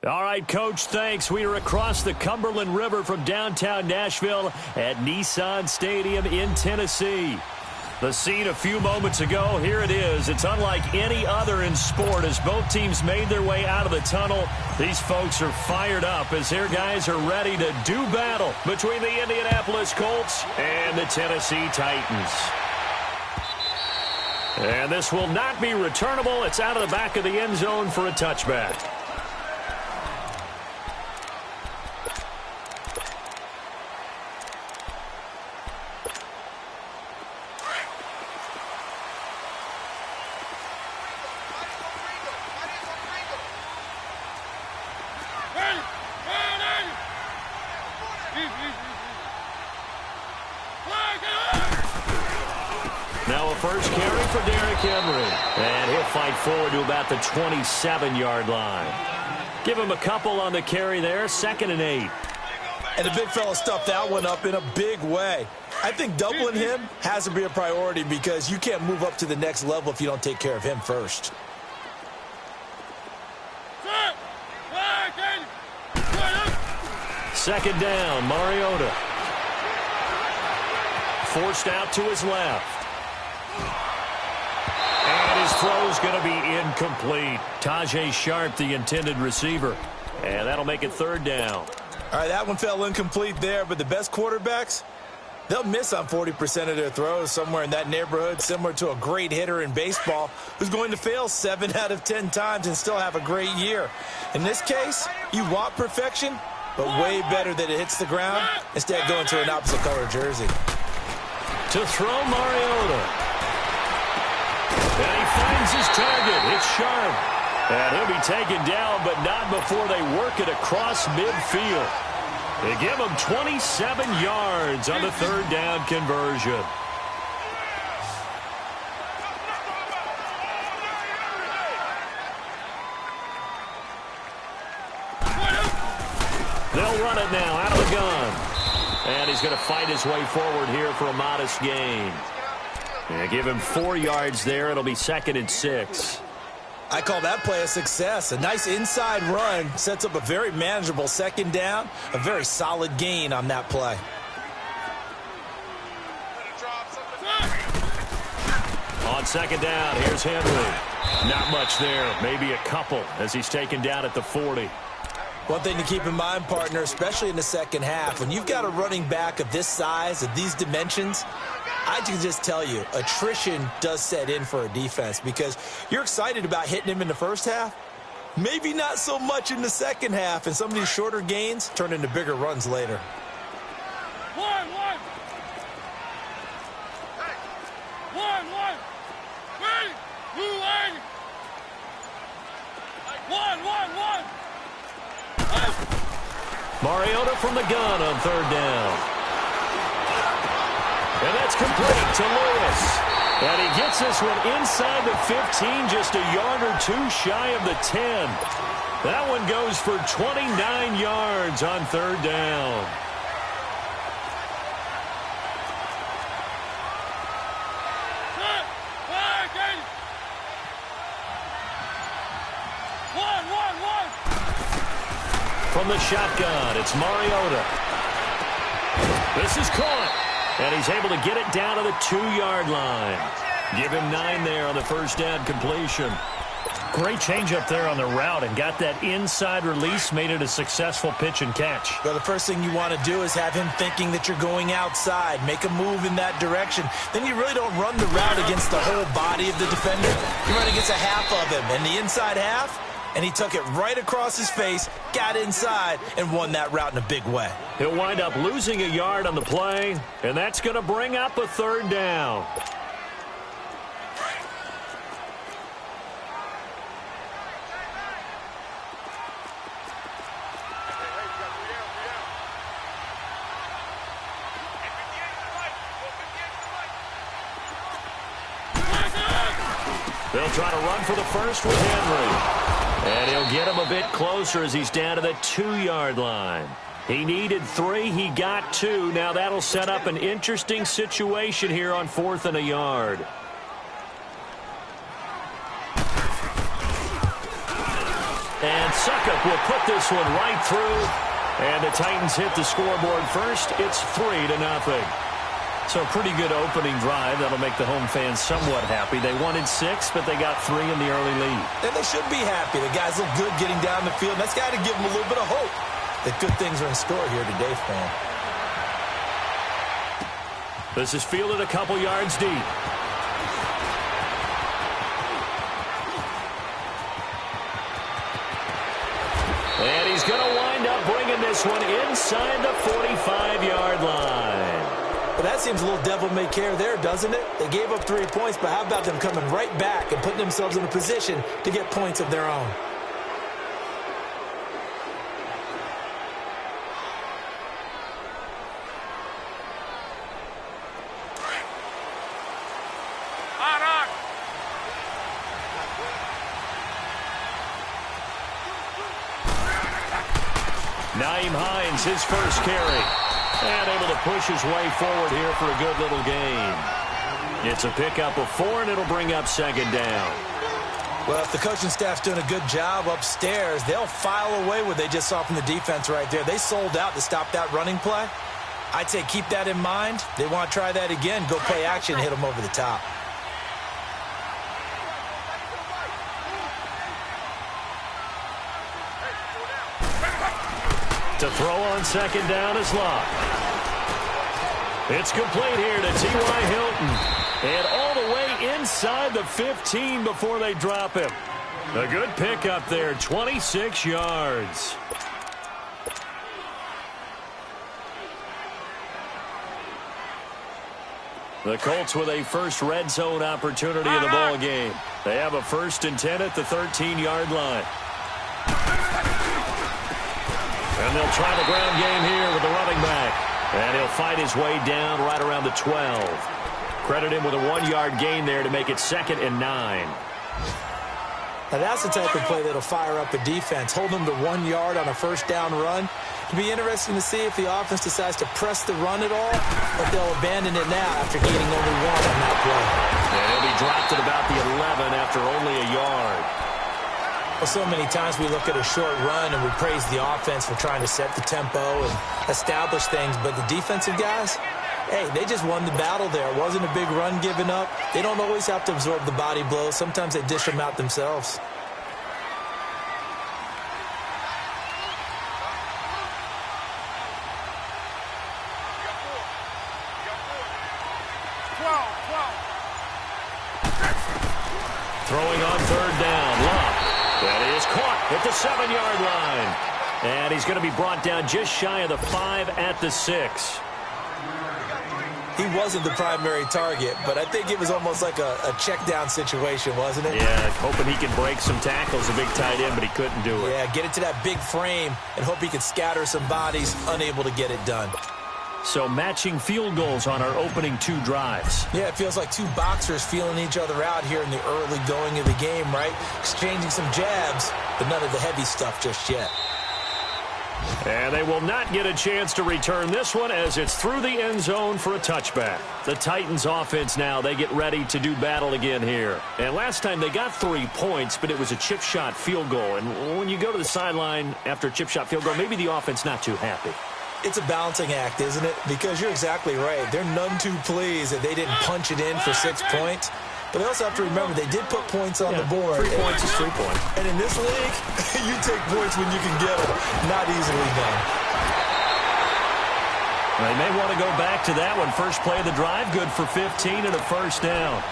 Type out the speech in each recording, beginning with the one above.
All right, Coach, thanks. We are across the Cumberland River from downtown Nashville at Nissan Stadium in Tennessee. The scene a few moments ago, here it is. It's unlike any other in sport as both teams made their way out of the tunnel. These folks are fired up as their guys are ready to do battle between the Indianapolis Colts and the Tennessee Titans. And this will not be returnable. It's out of the back of the end zone for a touchback. Now a first carry for Derrick Henry. And he'll fight forward to about the 27-yard line. Give him a couple on the carry there. 2nd and 8. And the big fella stuffed that one up in a big way. I think doubling him has to be a priority because you can't move up to the next level if you don't take care of him first. Second down, Mariota. Forced out to his left. And his throw's going to be incomplete. Tajay Sharp, the intended receiver. And that'll make it 3rd down. All right, that one fell incomplete there, but the best quarterbacks, they'll miss on 40% of their throws, somewhere in that neighborhood, similar to a great hitter in baseball who's going to fail 7 out of 10 times and still have a great year. In this case, you want perfection, but way better that it hits the ground instead of going to an opposite color jersey. To throw Mariota. And he finds his target. It's Sharp. And he'll be taken down, but not before they work it across midfield. They give him 27 yards on the 3rd down conversion. They'll run it now out of the gun. And he's going to fight his way forward here for a modest gain. And give him 4 yards there. It'll be 2nd and 6. I call that play a success. A nice inside run sets up a very manageable 2nd down. A very solid gain on that play. On 2nd down, here's Henry. Not much there. Maybe a couple as he's taken down at the 40. One thing to keep in mind, partner, especially in the second half, when you've got a running back of this size, of these dimensions, I can just tell you, attrition does set in for a defense because you're excited about hitting him in the first half. Maybe not so much in the second half, and some of these shorter gains turn into bigger runs later. Mariota from the gun on 3rd down. And that's complete to Lewis. And he gets this one inside the 15, just a yard or 2 shy of the 10. That one goes for 29 yards on 3rd down. From the shotgun, it's Mariota. This is caught. And he's able to get it down to the 2-yard line. Give him 9 there on the 1st down completion. Great change up there on the route and got that inside release, made it a successful pitch and catch. Well, the first thing you want to do is have him thinking that you're going outside, make a move in that direction. Then you really don't run the route against the whole body of the defender. You run against a half of him, and the inside half, and he took it right across his face, got inside, and won that route in a big way. He'll wind up losing a yard on the play, and that's going to bring up a 3rd down. They'll try to run for the first with Henry. And he'll get him a bit closer as he's down to the 2-yard line. He needed 3. He got 2. Now that'll set up an interesting situation here on 4th and a yard. And Suckup will put this one right through. And the Titans hit the scoreboard first. It's 3-0. So pretty good opening drive. That'll make the home fans somewhat happy. They wanted 6, but they got 3 in the early lead. And they should be happy. The guys look good getting down the field. That's got to give them a little bit of hope that good things are in store here today, fam. This is fielded a couple yards deep. And he's going to wind up bringing this one inside the 45-yard line. But that seems a little devil-may-care there, doesn't it? They gave up 3 points, but how about them coming right back and putting themselves in a position to get points of their own? Nyheim Hines, his first carry. And able to push his way forward here for a good little gain. It's a pickup of 4, and it'll bring up second down. Well, if the coaching staff's doing a good job upstairs, they'll file away what they just saw from the defense right there. They sold out to stop that running play. I'd say keep that in mind. They want to try that again. Go play action and hit them over the top. To throw on second down is Locke. It's complete here to T.Y. Hilton. And all the way inside the 15 before they drop him. A good pickup there, 26 yards. The Colts with a first red zone opportunity in the ball game. They have a 1st and 10 at the 13-yard line. And they'll try the ground game here with the running back. And he'll fight his way down right around the 12. Credit him with a 1-yard gain there to make it 2nd and 9. Now that's the type of play that'll fire up a defense. Hold them to 1 yard on a first down run. It'll be interesting to see if the offense decides to press the run at all, or if they'll abandon it now after gaining only 1 on that play. And he'll be dropped at about the 11 after only a yard. Well, so many times we look at a short run and we praise the offense for trying to set the tempo and establish things, but the defensive guys, hey, they just won the battle there. It wasn't a big run given up. They don't always have to absorb the body blows. Sometimes they dish them out themselves. Throwing on 3rd down, Locke. That is caught at the 7-yard line. And he's going to be brought down just shy of the 5 at the 6. He wasn't the primary target, but I think it was almost like a check down situation, wasn't it? Yeah, hoping he can break some tackles, a big tight end, but he couldn't do it. Yeah, get it to that big frame and hope he can scatter some bodies, unable to get it done. So matching field goals on our opening 2 drives. Yeah, it feels like 2 boxers feeling each other out here in the early going of the game, right? Exchanging some jabs, but none of the heavy stuff just yet. And they will not get a chance to return this one as it's through the end zone for a touchback. The Titans offense now, they get ready to do battle again here. And last time they got 3 points, but it was a chip shot field goal. And when you go to the sideline after a chip shot field goal, maybe the offense not too happy. It's a balancing act, isn't it? Because you're exactly right. They're none too pleased that they didn't punch it in for 6 points. But they also have to remember they did put points on the board. 3 points is 3 points. And in this league, you take points when you can get them. Not easily done. They may want to go back to that one. First play of the drive, good for 15 and a first down.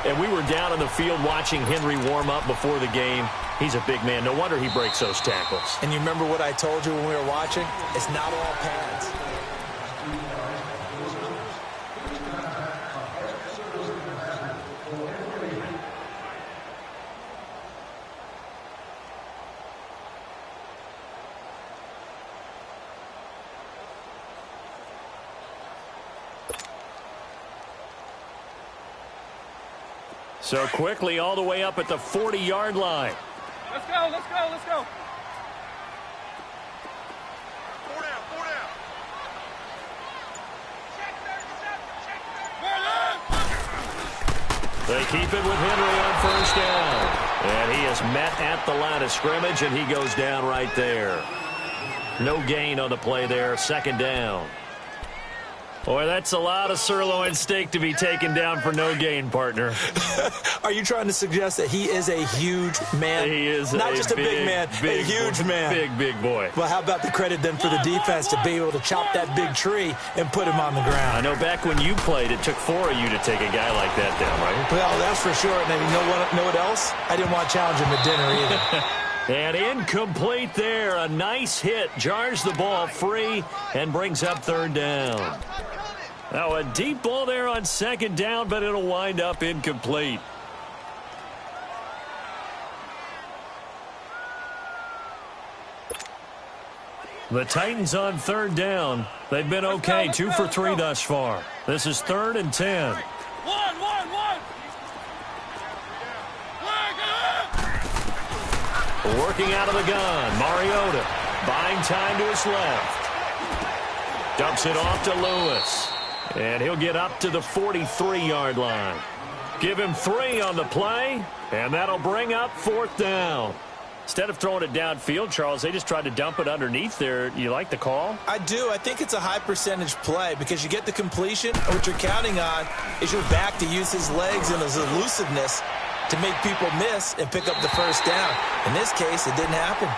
And we were down on the field watching Henry warm up before the game. He's a big man. No wonder he breaks those tackles. And you remember what I told you when we were watching? It's not all pads. So quickly all the way up at the 40-yard line. Let's go, let's go, let's go. 4 down, 4 down. They keep it with Henry on first down. And he is met at the line of scrimmage, and he goes down right there. No gain on the play there, second down. Boy, that's a lot of sirloin steak to be taken down for no gain, partner. Are you trying to suggest that he is a huge man? He is not just a big man, a huge man. Big boy. Well, how about the credit then for the defense to be able to chop that big tree and put him on the ground? I know back when you played, it took 4 of you to take a guy like that down, right? Well, that's for sure. And you know what else? I didn't want to challenge him at dinner either. And incomplete there. A nice hit. Jars the ball free and brings up third down. Now a deep ball there on second down, but it'll wind up incomplete. The Titans on third down. They've been okay. 2 for 3 thus far. This is 3rd and 10. One. Working out of the gun. Mariota buying time to his left. Dumps it off to Lewis. And he'll get up to the 43-yard line. Give him 3 on the play, and that'll bring up 4th down. Instead of throwing it downfield, Charles, they just tried to dump it underneath there. You like the call? I do. I think it's a high percentage play because you get the completion, and what you're counting on is your back to use his legs and his elusiveness to make people miss and pick up the first down. In this case, it didn't happen.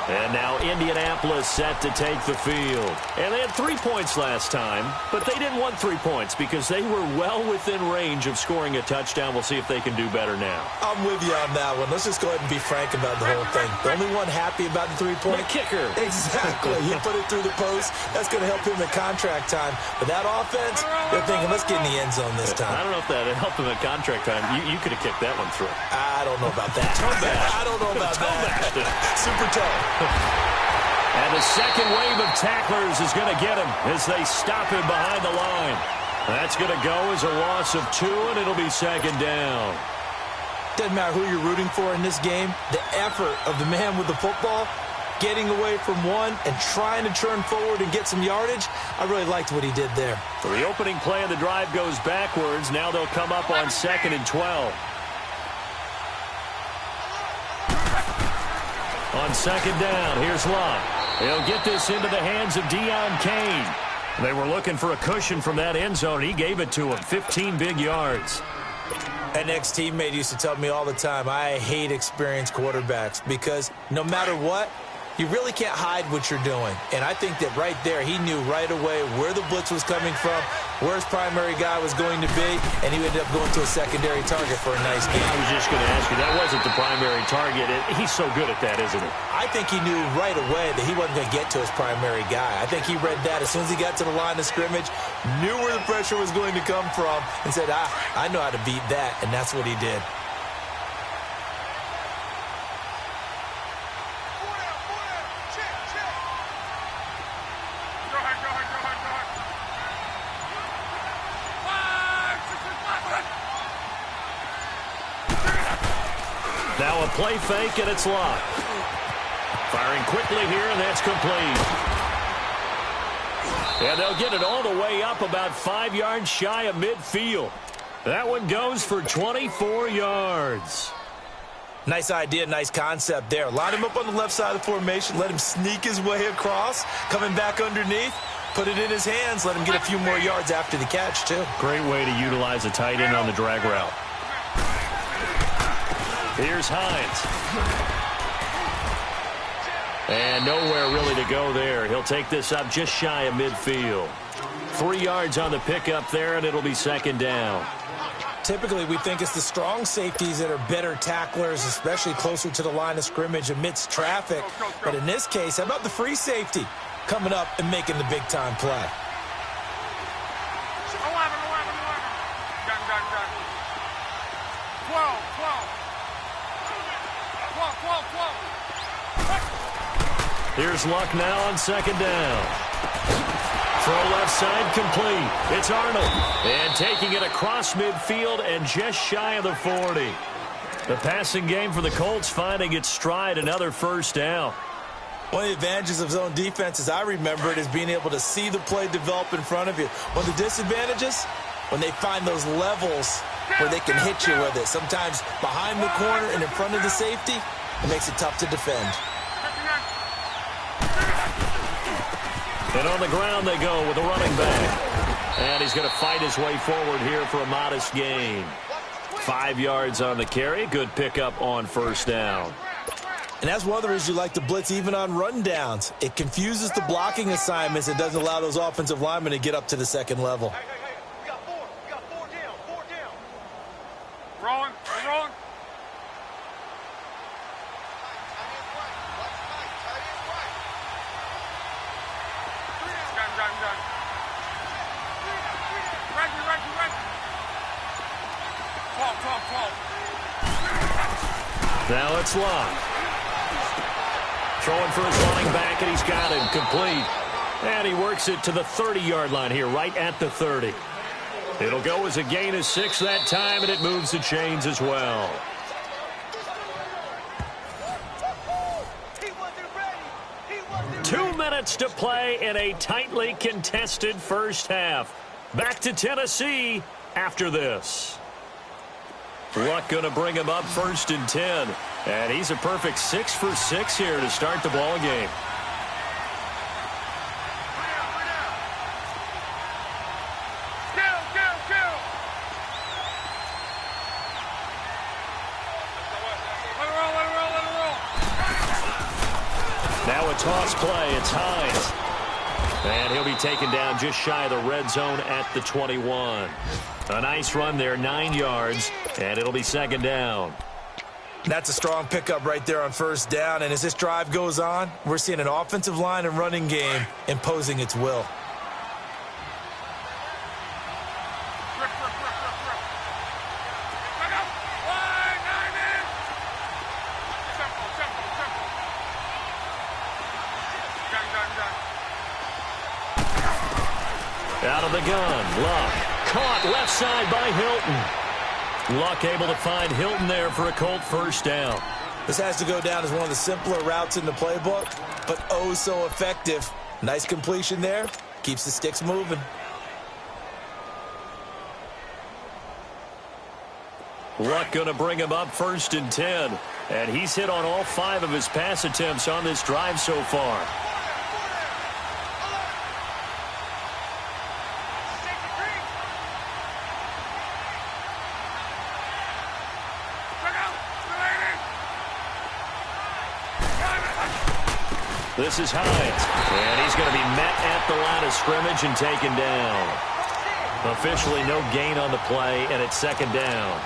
And now Indianapolis set to take the field. And they had 3 points last time, but they didn't want 3 points because they were well within range of scoring a touchdown. We'll see if they can do better now. I'm with you on that one. Let's just go ahead and be frank about the whole thing. The only one happy about the 3-point The kicker. Exactly. He put it through the post. That's going to help him at contract time. But that offense, they're thinking, let's get in the end zone this time. I don't know if that helped him at contract time. You could have kicked that one through. I don't know about that. I don't know about that. Super toe. And the second wave of tacklers is going to get him as they stop him behind the line. That's going to go as a loss of 2, and it'll be second down. Doesn't matter who you're rooting for in this game. The effort of the man with the football, getting away from one and trying to turn forward and get some yardage, I really liked what he did there. So the opening play of the drive goes backwards. Now they'll come up on 2nd and 12. On second down, here's Locke. He'll get this into the hands of Deion Kane. They were looking for a cushion from that end zone. He gave it to him, 15 big yards. An ex-teammate used to tell me all the time, I hate experienced quarterbacks because no matter what, you really can't hide what you're doing. And I think that right there, he knew right away where the blitz was coming from, where his primary guy was going to be, and he ended up going to a secondary target for a nice game. I was just going to ask you, that wasn't the primary target. He's so good at that, isn't he? I think he knew right away that he wasn't going to get to his primary guy. I think he read that as soon as he got to the line of scrimmage, knew where the pressure was going to come from, and said, I know how to beat that, and that's what he did. Now a play fake, and it's Locke. Firing quickly here, and that's complete. And they'll get it all the way up about 5 yards shy of midfield. That one goes for 24 yards. Nice idea, nice concept there. Line him up on the left side of the formation, let him sneak his way across, coming back underneath, put it in his hands, let him get a few more yards after the catch, too. Great way to utilize a tight end on the drag route. Here's Hines. And nowhere really to go there. He'll take this up just shy of midfield. 3 yards on the pickup there, and it'll be second down. Typically, we think it's the strong safeties that are better tacklers, especially closer to the line of scrimmage amidst traffic. But in this case, how about the free safety coming up and making the big-time play? Here's Luck now on second down. Throw left side complete. It's Arnold. And taking it across midfield and just shy of the 40. The passing game for the Colts finding its stride, another first down. One of the advantages of zone defense, as I remember it, is being able to see the play develop in front of you. One of the disadvantages, when they find those levels where they can hit you with it. Sometimes behind the corner and in front of the safety, it makes it tough to defend. And on the ground they go with a running back. And he's going to fight his way forward here for a modest gain. 5 yards on the carry. Good pickup on first down. And that's one of the reasons you like to blitz even on rundowns. It confuses the blocking assignments. It doesn't allow those offensive linemen to get up to the second level. We got four. We got four down. Wrong. Wrong. Gun. Ready. Talk. Now it's locked. Throwing for his running back, and he's got him complete. And he works it to the 30-yard line here, right at the 30. It'll go as a gain of 6 that time, and it moves the chains as well. He wasn't ready. 2 minutes to play in a tightly contested first half. Back to Tennessee after this. Luck going to bring him up 1st and 10. And he's a perfect 6 for 6 here to start the ball game. Now a toss play. It's Hines. And he'll be taken down just shy of the red zone at the 21. A nice run there, 9 yards, and it'll be 2nd down. That's a strong pickup right there on first down. And as this drive goes on, we're seeing an offensive line and running game imposing its will. Out of the gun, Luck. Caught left side by Hilton. Luck able to find Hilton there for a Colt first down. This has to go down as one of the simpler routes in the playbook, but oh so effective. Nice completion there. Keeps the sticks moving. Luck going to bring him up 1st and 10. And he's hit on all 5 of his pass attempts on this drive so far. This is Hines, and he's going to be met at the line of scrimmage and taken down. Officially no gain on the play, and it's 2nd down.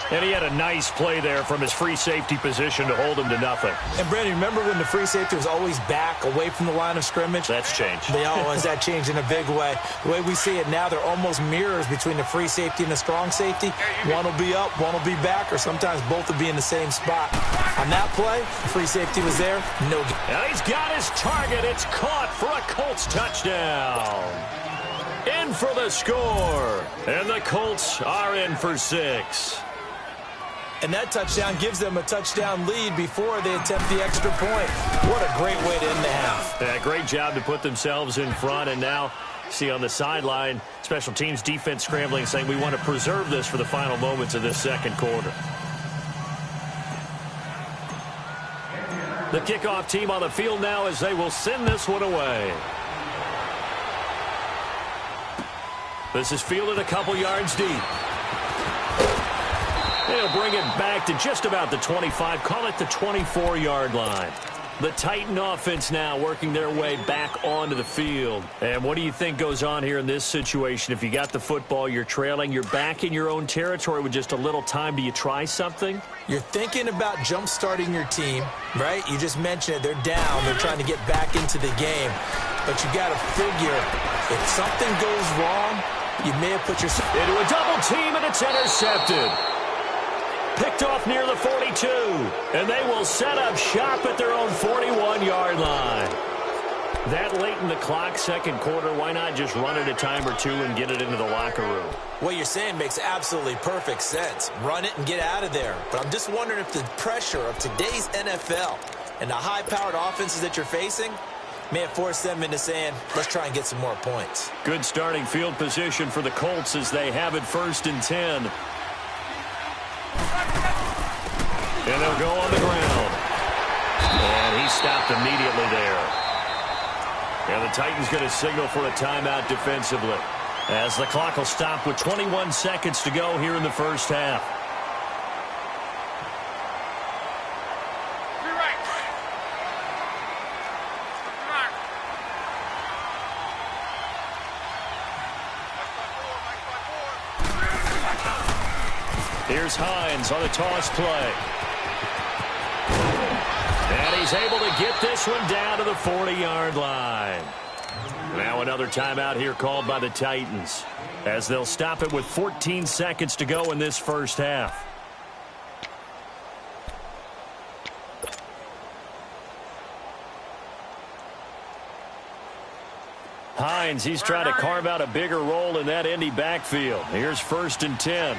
And he had a nice play there from his free safety position to hold him to nothing. And, Brandon, remember when the free safety was always back away from the line of scrimmage? That's changed. That changed in a big way. The way we see it now, they're almost mirrors between the free safety and the strong safety. One will be up, one will be back, or sometimes both will be in the same spot. On that play, free safety was there, no gain. And he's got his target. It's caught for a Colts touchdown. In for the score. And the Colts are in for 6. And that touchdown gives them a touchdown lead before they attempt the extra point. What a great way to end the half. Yeah, great job to put themselves in front. And now, see on the sideline, special teams defense scrambling, saying we want to preserve this for the final moments of this 2nd quarter. The kickoff team on the field now as they will send this one away. This is fielded a couple yards deep. They'll bring it back to just about the 25, call it the 24-yard line. The Titan offense now working their way back onto the field. And what do you think goes on here in this situation? If you got the football, you're trailing, you're back in your own territory with just a little time. Do you try something? You're thinking about jump-starting your team, right? You just mentioned it. They're down. They're trying to get back into the game. But you got to figure, if something goes wrong, you may have put yourself into a double team, and it's intercepted. Picked off near the 42, and they will set up shop at their own 41-yard line. That late in the clock, 2nd quarter, why not just run it a time or two and get it into the locker room? What you're saying makes absolutely perfect sense. Run it and get out of there. But I'm just wondering if the pressure of today's NFL And the high-powered offenses that you're facing may have forced them into saying, let's try and get some more points. Good starting field position for the Colts as they have it 1st and 10. And they'll go on the ground. And he stopped immediately there. And the Titans going to signal for a timeout defensively, as the clock will stop with 21 seconds to go here in the first half. Here's Hines on a toss play. And he's able to get this one down to the 40-yard line. Now another timeout here called by the Titans, as they'll stop it with 14 seconds to go in this first half. Hines, he's trying to carve out a bigger role in that Indy backfield. Here's 1st and 10.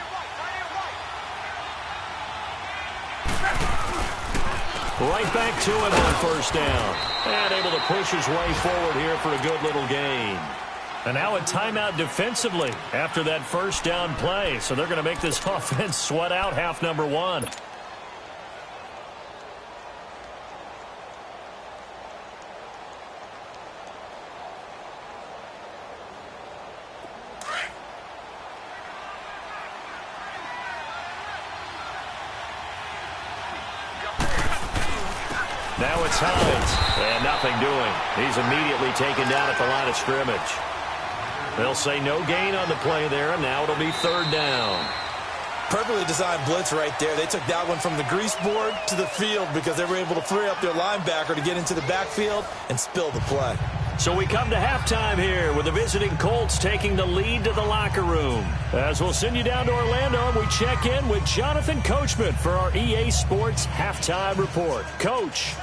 Right back to him on 1st down. And able to push his way forward here for a good little gain. And now a timeout defensively after that 1st down play. So they're going to make this offense sweat out half number 1. Now it's Hines, and nothing doing. He's immediately taken down at the line of scrimmage. They'll say no gain on the play there, and now it'll be 3rd down. Perfectly designed blitz right there. They took that one from the grease board to the field because they were able to free up their linebacker to get into the backfield and spill the play. So we come to halftime here with the visiting Colts taking the lead to the locker room. As we'll send you down to Orlando, and we check in with Jonathan Coachman for our EA Sports Halftime Report. Coach.